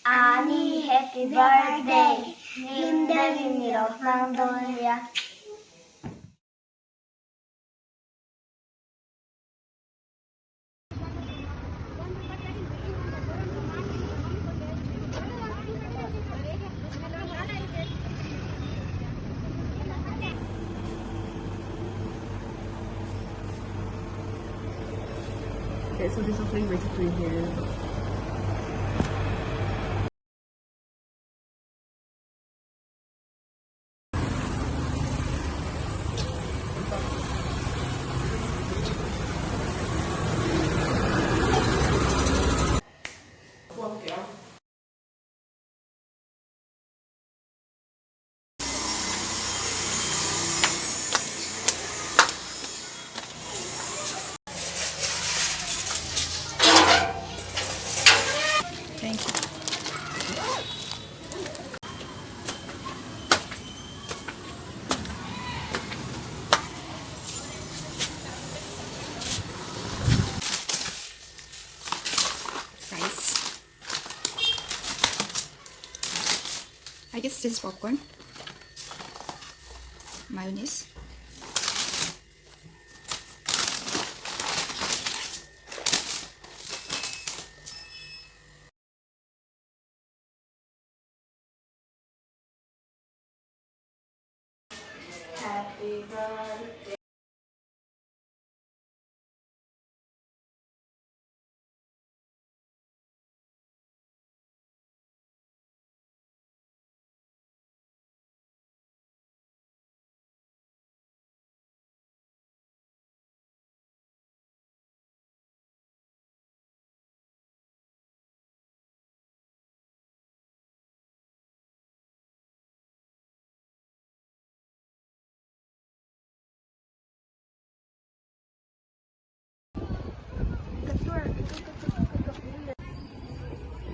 Ani happy birthday. Limdagi mirok ng dolya. Okay, so there's a flavor between here. Thank you. Rice. I guess this is popcorn. Mayonnaise. Happy birthday.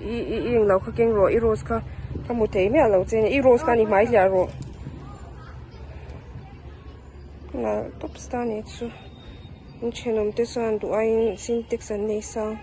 Yung lau ka keng ro, i rose ka mu theih me alo chen, i rose ka ni mai hlia ro. Na top star ni chu. In chenom te san du ain syntax an nei sang.